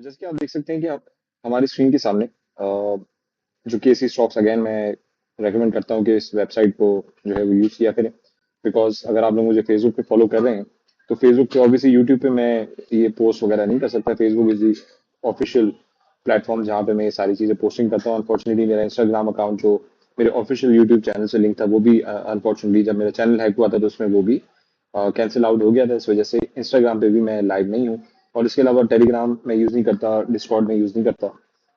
तो जैसे कि आप देख सकते हैं कि आप हमारी स्क्रीन के सामने जो केसी स्टॉक्स, अगेन मैं रेकमेंड करता हूँ कि इस वेबसाइट को जो है वो यूज़ किया करें। बिकॉज अगर आप लोग मुझे फेसबुक पे फॉलो कर रहे हैं तो फेसबुक पे ऑब्वियसली, यूट्यूब पे मैं ये पोस्ट वगैरह नहीं कर सकता। Facebook is the official platform जहाँ पे मैं ये सारी चीज़ें पोस्टिंग करता हूँ। अनफॉर्चुनेटली मेरा इंस्टाग्राम अकाउंट जो मेरे ऑफिशियल यूट्यूब चैनल से लिंक था वो भी अनफॉर्चुनेटली जब मेरा चैनल हैक हुआ था तो उसमें वो भी कैंसिल आउट हो गया था। इस वजह से इंस्टाग्राम पे भी मैं लाइव नहीं हूँ। और इसके अलावा टेलीग्राम मैं यूज़ नहीं करता, डिस्कॉर्ड में यूज़ नहीं करता।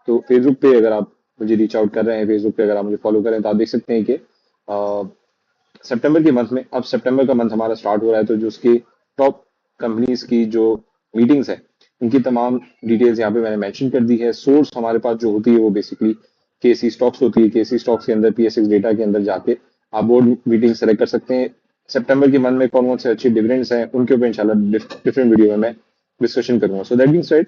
तो फेसबुक पे अगर आप मुझे रीच आउट कर रहे हैं, फेसबुक पे अगर आप मुझे फॉलो करें तो आप देख सकते हैं कि सितंबर के मंथ में, अब सितंबर का मंथ हमारा स्टार्ट हो रहा है, तो जो उसकी टॉप कंपनीज की जो मीटिंग्स है उनकी तमाम डिटेल्स यहाँ पे मैंने मेंशन कर दी है। सोर्स हमारे पास जो होती है वो बेसिकली केसी स्टॉक्स होती है। केसी स्टॉक्स के अंदर पीएसएक्स डेटा के अंदर जाके आप बोर्ड मीटिंग सेलेक्ट कर सकते हैं। सितंबर के मंथ में कौन कौन से अच्छे डिविडेंड्स हैं उनके ऊपर इंशाल्लाह डिफरेंट वीडियो में मैं डिस्कशन करूंगा। सो दैट बीइंग सेड,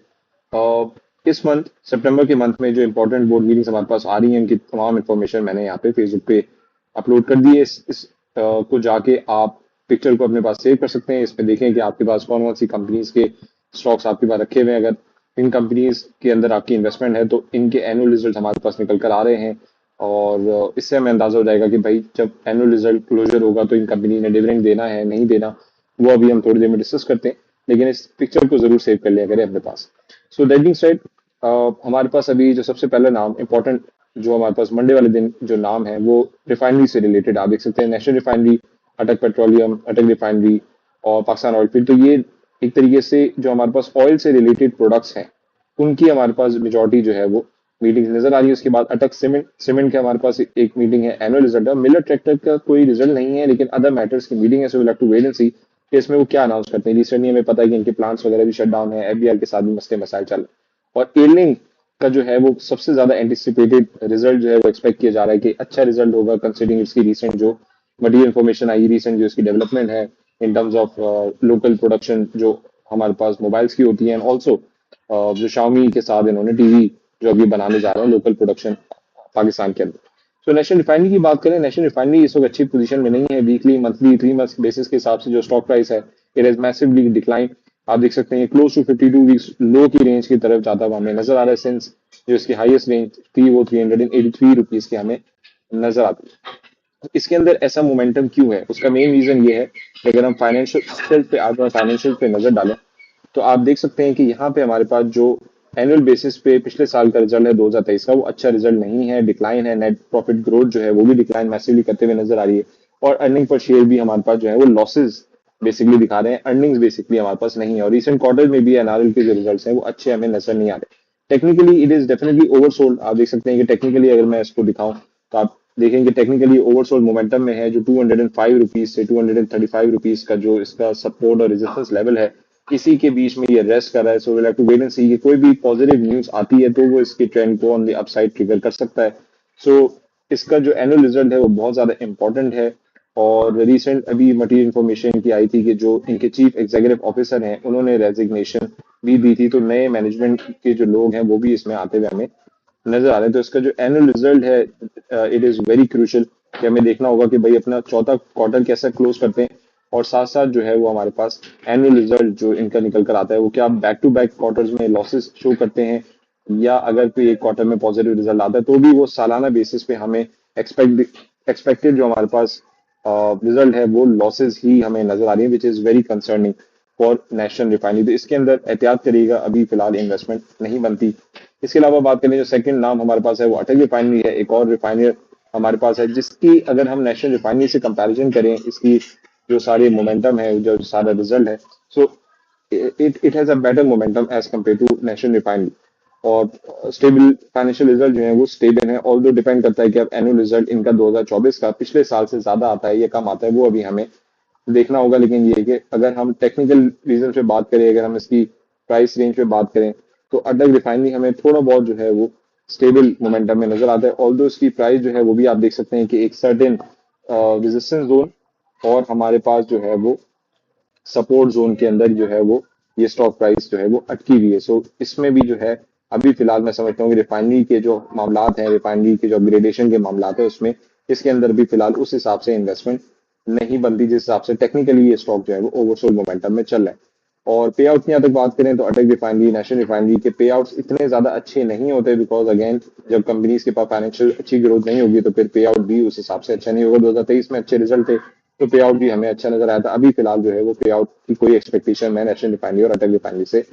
इस मंथ सितंबर के मंथ में जो इंपॉर्टेंट बोर्ड मीटिंग्स हमारे पास आ रही हैं उनकी तमाम इन्फॉर्मेशन मैंने यहाँ पे फेसबुक पे अपलोड कर दी है। को जाके आप पिक्चर को अपने पास सेव कर सकते हैं। इसमें देखें कि आपके पास कौन कौन सी कंपनीज के स्टॉक्स आपके पास रखे हुए हैं। अगर इन कंपनीज के अंदर आपकी इन्वेस्टमेंट है तो इनके एनुअल रिजल्ट हमारे पास निकल कर आ रहे हैं। और इससे हमें अंदाजा हो जाएगा कि भाई जब एनुअल रिजल्ट क्लोजर होगा तो इन कंपनी ने डिविडेंड देना है नहीं देना, वो अभी हम थोड़ी देर में डिस्कस करते हैं। लेकिन इस पिक्चर को जरूर सेव कर लिया करें अपने पास। सो दैट बीइंग सेड, हमारे पास अभी जो सबसे पहला नाम इंपॉर्टेंट जो हमारे पास मंडे वाले दिन जो नाम है वो रिफाइनरी से रिलेटेड। आप देख सकते हैं नेशनल रिफाइनरी, अटक पेट्रोलियम, अटक रिफाइनरी और पाकिस्तान ऑयल फील्ड। तो ये एक तरीके से जो हमारे पास ऑयल से रिलेटेड प्रोडक्ट्स हैं उनकी हमारे पास मेजोरिटी जो है वो मीटिंग नजर आ रही है। उसके बाद अटक सीमेंट, सीमेंट के हमारे पास एक मीटिंग है, एनुअल रिजल्ट है। मिलर ट्रैक्टर का कोई रिजल्ट नहीं है लेकिन अदर मैटर्स की मीटिंग है। So will have to wait and see कि इसमें वो क्या अनाउंस करते हैं। रिसेंटली हमें पता है कि इनके प्लांट्स वगैरह भी शट डाउन है, एफबीआर के साथ भी मसले मसाइल चल रहे हैं। और एलिंग का जो है वो सबसे ज्यादा एंटिसिपेटेड रिजल्ट जो है वो एक्सपेक्ट किया जा रहा है कि अच्छा रिजल्ट होगा कंसिडरिंग इसकी रिसेंट जो मटीरियल इन्फॉर्मेशन आई, रिसेंट जो इसकी डेवलपमेंट है in terms of local production जो हमारे पास मोबाइल्स की होती है। ऑल्सो जो शाओमी के साथ इन्होंने टीवी जो अभी बनाने जा रहे हैं लोकल प्रोडक्शन पाकिस्तान के अंदर। तो नेशनल रिफाइनरी की बात करें, नेशनल रिफाइनरी इस वक्त अच्छी पोजीशन में नहीं है। वीकली, मंथली, 3 मंथ बेसिस के हिसाब से जो स्टॉक प्राइस है इट हैज मैसिवली डिक्लाइन। आप देख सकते हैं क्लोज टू 52 वीक्स लो की रेंज की तरफ जाता हुआ हमें नजर आ रहा है। सिंस जो इसकी हाईएस्ट रेंज थी वो 383 रुपीज की हमें नजर आती है। तो इसके अंदर ऐसा मोमेंटम क्यों है, उसका मेन रीजन ये है कि अगर हम फाइनेंशियल पे आज फाइनेंशियल पे नजर डालें तो आप देख सकते हैं कि यहाँ पे हमारे पास जो एनुअल बेसिस पे पिछले साल का रिजल्ट है 2023 का वो अच्छा रिजल्ट नहीं है, डिक्लाइन है। नेट प्रॉफिट ग्रोथ जो है वो भी डिक्लाइन मैसिवली करते हुए नजर आ रही है। और अर्निंग पर शेयर भी हमारे पास जो है वो लॉसेस बेसिकली दिखा रहे हैं, अर्निंग्स बेसिकली हमारे पास नहीं है। और रिसेंट क्वार्टर में भी एनआरएल के जो रिजल्ट हैं वो अच्छे हमें नजर नहीं आ रहे। Technically it is definitely oversold. आप देख सकते हैं कि टेक्निकली अगर मैं इसको दिखाऊं तो आप देखेंगे टेक्निकली ओवरसोल्ड मोमेंटम में है। जो 205 रुपीज से 235 रुपीज का जो इसका सपोर्ट और रेजिस्टेंस लेवल है इसी के बीच में ये रेस्ट कर रहा है। So will have to wait and see कि कोई भी पॉजिटिव न्यूज आती है तो वो इसके ट्रेंड को ऑन द अपसाइड ट्रिगर कर सकता है। सो इसका जो एनुअल रिजल्ट है वो बहुत ज्यादा इंपॉर्टेंट है। और रिसेंट अभी मटीरियल इन्फॉर्मेशन की आई थी कि जो इनके चीफ एग्जीक्यूटिव ऑफिसर हैं उन्होंने रेजिग्नेशन भी दी थी। तो नए मैनेजमेंट के जो लोग हैं वो भी इसमें आते हुए हमें नजर आ रहे हैं। तो इसका जो एनुअल रिजल्ट है इट इज वेरी क्रूशियल कि हमें देखना होगा कि भाई अपना चौथा क्वार्टर कैसा क्लोज करते हैं। और साथ साथ जो है वो हमारे पास एनुअल रिजल्ट जो इनका निकल कर आता है वो क्या बैक टू बैक क्वार्टर्स में लॉसेस शो करते हैं, या अगर कोई एक क्वार्टर में पॉजिटिव रिजल्ट आता है तो भी वो सालाना बेसिस पे हमें एक्सपेक्टेड जो हमारे पास रिजल्ट है वो लॉसेस ही हमें नजर आ रही है, which is very concerning for national refinery. तो इसके अंदर एहतियात करिएगा, अभी फिलहाल इन्वेस्टमेंट नहीं बनती। इसके अलावा बात करें जो सेकंड नाम हमारे पास है वो अटल रिफाइनरी है, एक और रिफाइनर हमारे पास है जिसकी अगर हम नेशनल रिफाइनरी से कंपैरिजन करें इसकी जो सारे मोमेंटम है, जो सारा रिजल्ट है, so it it has a better momentum as compare to national refinery. और स्टेबल फाइनेंशियल रिजल्ट जो है वो स्टेबल है। ऑल्दो डिपेंड करता है कि अब एनुअल रिजल्ट इनका 2024 का पिछले साल से ज्यादा आता है या कम आता है वो अभी हमें देखना होगा। लेकिन ये कि अगर हम टेक्निकल रीजन पे बात करें, अगर हम इसकी प्राइस रेंज पे बात करें तो अटक रिफाइनरी हमें थोड़ा बहुत जो है वो स्टेबल मोमेंटम में नजर आता है। ऑल्दो इसकी प्राइस जो है वो भी आप देख सकते हैं कि एक सर्टेन रेजिस्टेंस जोन और हमारे पास जो है वो सपोर्ट जोन के अंदर जो है वो ये स्टॉक प्राइस जो है वो अटकी हुई है। सो इसमें भी जो है अभी फिलहाल मैं समझता हूँ कि रिफाइनरी के जो मामलात हैं, रिफाइनरी के जो अपग्रेडेशन के मामलात है उसमें इसके अंदर भी फिलहाल उस हिसाब से इन्वेस्टमेंट नहीं बनती जिस हिसाब से टेक्निकली ये स्टॉक जो है वो ओवरसोल्ड मोमेंटम में चल रहा है। और पे आउट की यहाँ तक बात करें तो अटक रिफाइनरी, नेशनल रिफाइनरी के पे आउट्स इतने ज्यादा अच्छे नहीं होते, बिकॉज अगेन जब कंपनीज के पास फाइनेंशियल अच्छी ग्रोथ नहीं होगी तो फिर पे आउट भी उस हिसाब से अच्छा नहीं होगा। 2023 में अच्छे रिजल्ट थे तो पे आउट भी हमें अच्छा नजर आया था। अभी फिलहाल जो है वो पे आउट की कोई एक्सपेक्टेशन मैं नेशनल रिफाइनरी और अटक रिफाइनरी से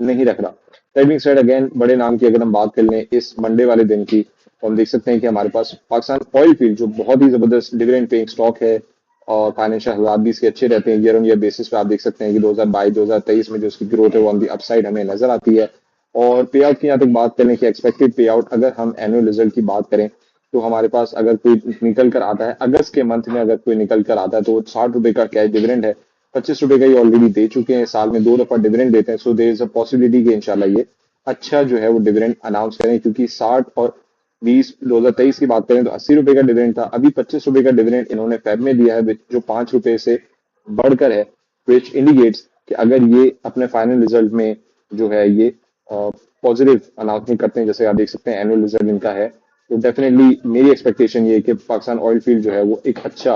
नहीं रख रहा। दैट बीइंग सेड, अगेन बड़े नाम की अगर हम बात कर लें इस मंडे वाले दिन की, तो हम देख सकते हैं कि हमारे पास पाकिस्तान ऑयल फील्ड जो बहुत ही जबरदस्त डिविडेंड पेइंग स्टॉक है और फाइनेंशियल हालात भी इसके अच्छे रहते हैं। ईयर ऑन ईयर बेसिस पे आप देख सकते हैं कि 2022-2023 में जो उसकी ग्रोथ है वो ऑन दी अपसाइड हमें नजर आती है। और पे आउट की यहाँ तक बात करें कि एक्सपेक्टेड पे आउट अगर हम एनुअल रिजल्ट की बात करें तो हमारे पास अगर कोई निकल कर आता है अगस्त के मंथ में, अगर कोई निकल कर आता है तो 60 रुपए का कैश डिविडेंड है। 25 रुपए का ये ऑलरेडी दे चुके हैं, साल में 2 दफा डिविडेंड देते हैं। So there is a possibility कि इंशाल्लाह ये अच्छा जो है वो डिविडेंड अनाउंस करें, क्योंकि 60 और 20 की बात करें तो 80 रुपए का डिविडेंड था, अभी 25 रुपए का डिविडेंड इन्होंने फेब में दिया है जो 5 रुपए से बढ़कर है, विच इंडिकेट्स कि अगर ये अपने फाइनल रिजल्ट में जो है ये पॉजिटिव अनाउंसमेंट करते हैं, जैसे आप देख सकते हैं एनुअल रिजल्ट इनका है, तो डेफिनेटली मेरी एक्सपेक्टेशन ये है कि पाकिस्तान ऑयल फील्ड जो है वो एक अच्छा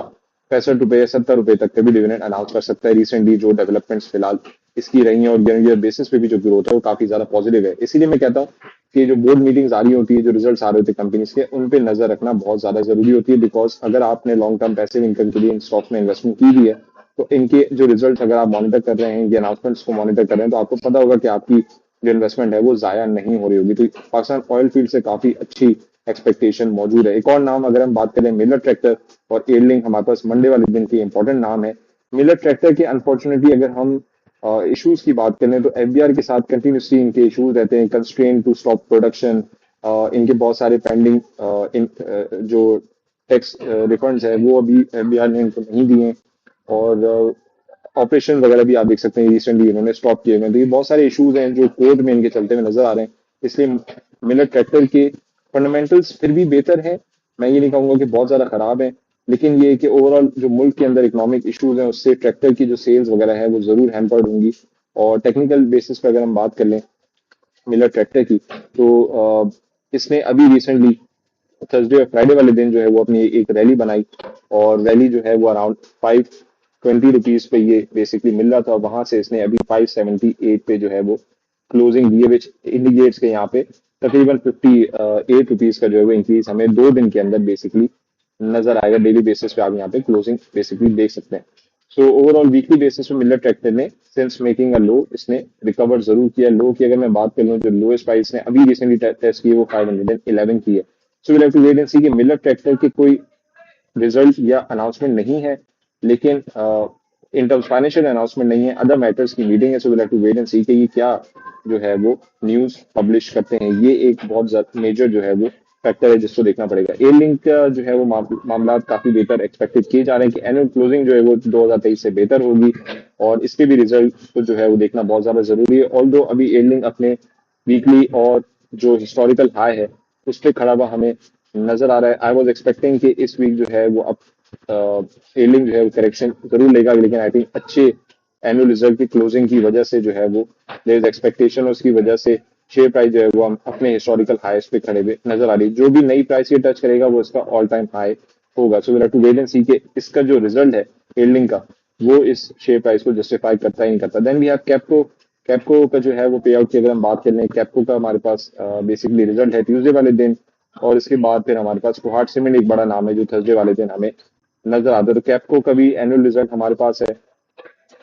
65 रुपए या 70 रुपए तक के भी डिविडेंड अनाउंस कर सकता है। रिसेंटली जो डेवलपमेंट्स फिलहाल इसकी रही हैं और ईयर बेसिस पे भी जो ग्रोथ है वो काफी ज्यादा पॉजिटिव है। इसीलिए मैं कहता हूँ कि जो बोर्ड मीटिंग्स आ रही होती है, जो रिजल्ट्स आ रहे होते हैं कंपनीज के, उन पे नजर रखना बहुत ज्यादा जरूरी होती है। बिकॉज अगर आपने लॉन्ग टर्म पैसिव इनकम के लिए इन स्टॉक्स में इन्वेस्टमेंट की भी है तो इनके जो रिजल्ट अगर आप मॉनिटर कर रहे हैं, ये अनाउंसमेंट्स को मॉनिटर कर रहे हैं, तो आपको पता होगा कि आपकी जो इन्वेस्टमेंट है वो जाया नहीं हो रही होगी। तो पाकिस्तान ऑयल फील्ड से काफी अच्छी एक्सपेक्टेशन मौजूद है। एक और नाम अगर हम बात करें, मिलर ट्रैक्टर और एयरलिंक हमारे पास मंडे वाले दिन की इंपॉर्टेंट नाम है। मिलर ट्रैक्टर के अनफॉर्चुनेटली अगर हम इश्यूज की बात करें तो एफबीआर के साथ कंटिन्यूसली इनके इश्यूज रहते हैं, कंस्ट्रेन टू स्टॉप प्रोडक्शन, इनके बहुत सारे पेंडिंग जो टैक्स रिफंड्स है वो अभी एफबीआर ने इनको नहीं दिए, और ऑपरेशन वगैरह भी आप देख सकते हैं रिसेंटली इन्होंने स्टॉप किए हुए हैं। तो ये बहुत सारे इश्यूज हैं जो कोर्ट में इनके चलते हुए नजर आ रहे हैं। इसलिए मिलर ट्रैक्टर के फंडामेंटल्स फिर भी बेहतर हैं, मैं ये नहीं कहूंगा कि बहुत ज्यादा खराब है, लेकिन ये कि ओवरऑल जो मुल्क के अंदर इकोनॉमिक इश्यूज हैं उससे ट्रैक्टर की जो सेल्स वगैरह है वो जरूर हैम्पर्ड होंगी। और टेक्निकल बेसिस पर अगर हम बात कर लें मिलर ट्रैक्टर की, तो इसने अभी रिसेंटली थर्सडे और फ्राइडे वाले दिन जो है वो अपनी एक रैली बनाई, और रैली जो है वो अराउंड 520 रुपीज पे ये बेसिकली मिल रहा था, वहां से इसने अभी 578 पे जो है वो क्लोजिंग दी है, विच इंडिकेट्स के यहाँ पे तकरीबन 58 रुपीज का जो है वो इंक्रीज हमें 2 दिन के अंदर बेसिकली नजर आएगा। डेली बेसिस पे आप यहाँ पे क्लोजिंग बेसिकली देख सकते हैं। सो ओवरऑल वीकली बेसिस पे मिलर ट्रैक्टर ने सिंस मेकिंग अ लो इसने रिकवर जरूर किया। लो की अगर मैं बात कर लूँ, जो लोएस्ट प्राइस ने अभी रिसेंटली टेस्ट की है वो 511 की है। So will have to wait and see कि मिलर ट्रैक्टर की कोई रिजल्ट या अनाउंसमेंट नहीं है, लेकिन इन टर्म्स फाइनेंशियल अनाउंसमेंट नहीं है, अदर मैटर्स की मीटिंग है। So will have to wait and see कि ये क्या जो है वो न्यूज पब्लिश करते हैं। ये एक बहुत मेजर जो है वो फैक्टर है जिसको देखना पड़ेगा। एयर लिंक का जो है वो मामला काफी बेहतर एक्सपेक्टेड किए जा रहे हैं कि एनुअल क्लोजिंग जो है वो 2023 से बेहतर होगी, और इसके भी रिजल्ट को जो है वो देखना बहुत ज्यादा जरूरी है। ऑल्दो अभी एयर लिंक अपने वीकली और जो हिस्टोरिकल हाई है उस पर खड़ा हुआ हमें नजर आ रहा है। आई वॉज एक्सपेक्टिंग कि इस वीक जो है वो अब एलिंग जो है वो करेक्शन जरूर लेगा, लेकिन आई थिंक अच्छे एनुअल रिजल्ट की क्लोजिंग की वजह से जो है वो देयर इज एक्सपेक्टेशन, उसकी वजह से शेयर प्राइस जो है वो हम अपने हिस्टोरिकल हाईएस्ट पे खड़े हुए नजर आ रही है। जो भी नई प्राइस ये टच करेगा वो इसका ऑल टाइम हाई होगा। So will have to wait and see के इसका जो रिजल्ट है एलिंग का वो इस शेयर प्राइस को जस्टिफाई करता ही नहीं करता। Then we have Capco. Capco का जो है वो पे आउट की अगर हम बात कर लें, कैप्को का हमारे पास बेसिकली रिजल्ट है ट्यूसडे वाले दिन, और इसके बाद फिर हमारे पास कोहाट सीमेंट एक बड़ा नाम है जो थर्सडे वाले दिन हमें नजर आता है। तो कैप्को का भी एनुअल रिजल्ट हमारे पास है।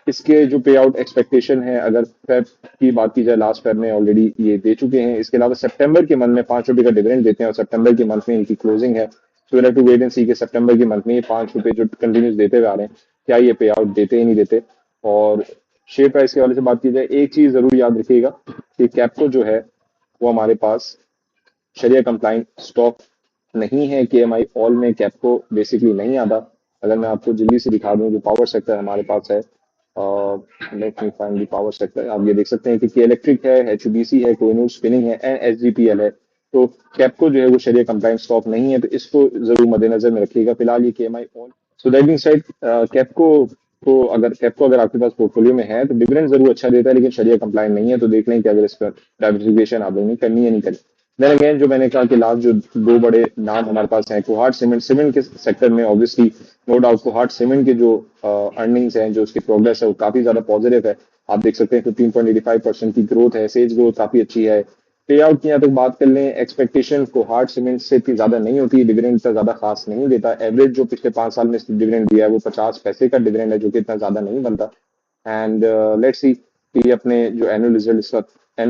इसके जो पे आउट एक्सपेक्टेशन है, अगर फेब की बात की जाए, लास्ट फेब में ऑलरेडी ये दे चुके हैं। इसके अलावा सितंबर के मंथ में 5 रुपए का डिविडेंड देते हैं, और सितंबर के मंथ में इनकी क्लोजिंग है। So will have to wait and see के सितंबर के मंथ में ये 5 रुपए जो कंटिन्यूस देते हुए आ रहे हैं, क्या ये पे आउट देते ही नहीं देते। और शेयर प्राइस के हवाले से बात की जाए, एक चीज जरूर याद रखिएगा कि कैप्को जो है वो हमारे पास शरिया कंप्लाइंट स्टॉक नहीं है। के एम आई ऑल में कैप्को बेसिकली नहीं आता। अगर मैं आपको जल्दी से दिखा दूं जो पावर सेक्टर हमारे पास है, let me find the power sector, आप ये देख सकते हैं कि इलेक्ट्रिक है, एचबीसी है, कोहिनूर स्पिनिंग है एंड एसजीपीएल है। तो कैप्को जो है वो शरिया कंप्लाइंट स्टॉक नहीं है, तो इसको जरूर मद्देनजर में रखिएगा। फिलहाल ये के एम आई ऑल। So that being said, Capco अगर आपके पास पोर्टफोलियो में है तो डिविडेंड जरूर अच्छा देता है, लेकिन शरिया कंप्लाइंट नहीं है। तो देख लें कि अगर इसका डाइवर्सिफिकेशन आप लोगों ने करनी है नहीं करनी। देन अगेन जो मैंने कहा कि लास्ट जो 2 बड़े नाम हमारे पास हैं, कोहाट सीमेंट। सीमेंट के सेक्टर में obviously no doubt Kohat cement के जो अर्निंग्स हैं, जो उसकी प्रोग्रेस है वो काफी ज्यादा पॉजिटिव है। आप देख सकते हैं 15.85% की ग्रोथ है, सेल्स ग्रोथ काफी अच्छी है। पे आउट की यहाँ तक बात कर लें, एक्सपेक्टेशन को हार्ड सीमेंट से इतनी ज्यादा नहीं होती, डिविडेंड इतना ज्यादा खास नहीं देता। एवरेज जो पिछले 5 साल में डिविडेंड दिया है वो 50 पैसे का डिविडेंड है, जो कि इतना ज्यादा नहीं बनता। एंड लेट्स सी कि अपने जो एनुअल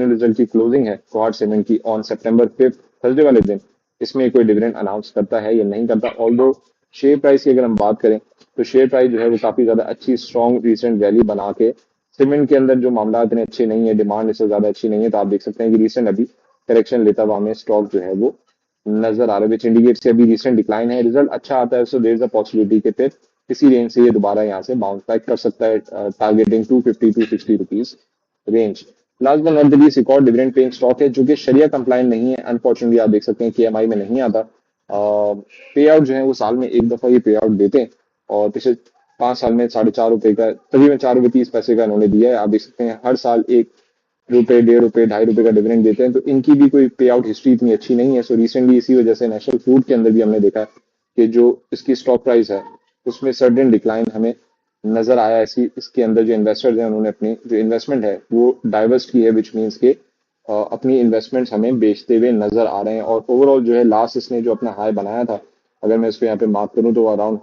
रिजल्ट की क्लोजिंग है क्वाड सीमेंट की ऑन September 5 थर्सडे वाले दिन, इसमें कोई डिविडेंड अनाउंस करता है या नहीं करता। ऑल्दो शेयर प्राइस की अगर हम बात करें तो शेयर प्राइस जो है वो काफी ज्यादा अच्छी स्ट्रॉन्ग रिसेंट वैल्यू बना के, सीमेंट के अंदर जो मामला इतने अच्छे नहीं है, डिमांड इससे ज्यादा अच्छी नहीं है, तो आप देख सकते हैं कि रिसेंट अभी करेक्शन लेता हुआ हमें स्टॉक जो है वो नजर आ रहा है, विच इंडिकेट से अभी रिसेंट डिक्लाइन है। रिजल्ट अच्छा आता है, so there is a possibility के फिर इसी रेंज से ये दोबारा यहाँ से बाउंस बैक कर सकता है, targeting 250 to 260 rupees range. Last but not the least, एक और डिविडेंड पेइंग स्टॉक है जो कि शरिया कंप्लाइंट नहीं है, अनफॉर्चुनेटली आप देख सकते हैं कि एमआई में नहीं आता। पे आउट जो है वो साल में एक दफा ये पे आउट देते हैं, और पिछले 5 साल में ₹4.5 का, तकरीबन ₹4.30 का इन्होंने दिया है। आप देख सकते हैं हर साल ₹1, ₹1.5, ₹2.5 का डिविडेंड देते हैं, तो इनकी भी कोई पे आउट हिस्ट्री इतनी अच्छी नहीं है। सो रिसेंटली इसी वजह से नेशनल फूड के अंदर भी हमने देखा कि जो इसकी स्टॉक प्राइस है उसमें सर्टेन डिक्लाइन हमें नजर आया। ऐसी इसके अंदर जो इन्वेस्टर्स हैं उन्होंने अपनी जो इन्वेस्टमेंट है वो डाइवर्स की है, विच मीन्स के अपनी इन्वेस्टमेंट्स हमें बेचते हुए नजर आ रहे हैं। और ओवरऑल जो है लास्ट इसने जो अपना हाई बनाया था, अगर मैं इसको यहाँ पे मार्क करूँ तो अराउंड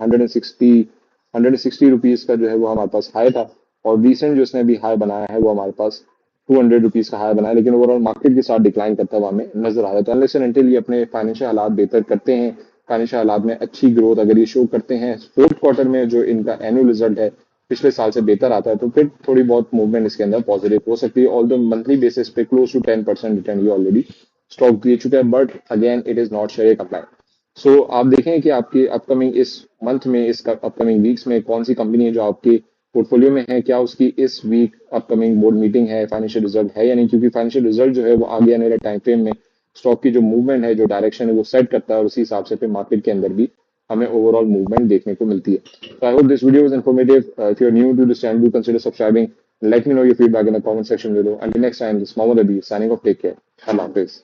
160 रुपीज का जो है वो हमारे पास हाई था। और रिसेंट जो इसने अभी हाई बनाया है वो हमारे पास 200 रुपीज का हाई बनाया, लेकिन ओवरऑल मार्केट के साथ डिक्लाइन करता हुआ हमें नजर आ रहा है। तो अनलेस एंड अनटिल ये अपने फाइनेंशियल हालात बेहतर करते हैं, फाइनेंशियल हालात में अच्छी ग्रोथ अगर ये शो करते हैं, फोर्थ क्वार्टर में जो इनका एनुअल रिजल्ट है पिछले साल से बेहतर आता है, तो फिर थोड़ी बहुत मूवमेंट इसके अंदर पॉजिटिव हो सकती है। ऑल्दो मंथली बेसिस पे क्लोज टू 10% रिटर्न ये ऑलरेडी स्टॉक दे चुका है, but again it is not share compliant. So आप देखें कि आपकी अपकमिंग इस मंथ में, इस अपकमिंग वीक्स में कौन सी कंपनी है जो आपके पोर्टफोलियो में है, क्या उसकी इस वीक अपकमिंग बोर्ड मीटिंग है, फाइनेंशियल रिजल्ट है या नहीं, क्योंकि फाइनेंशियल रिजल्ट जो है वो आगे आने वाले टाइम फ्रेम में स्टॉक की जो मूवमेंट है, जो डायरेक्शन है वो सेट करता है, और उसी हिसाब से फिर मार्केट के अंदर भी हमें ओवरऑल मूवमेंट देखने को मिलती है। So I hope this video was informative. If you're new to this channel, do consider subscribing. Let me know your feedback in the comment section below. Until next time, this is Mohammad Abi signing off. Take care. Allah Hafiz.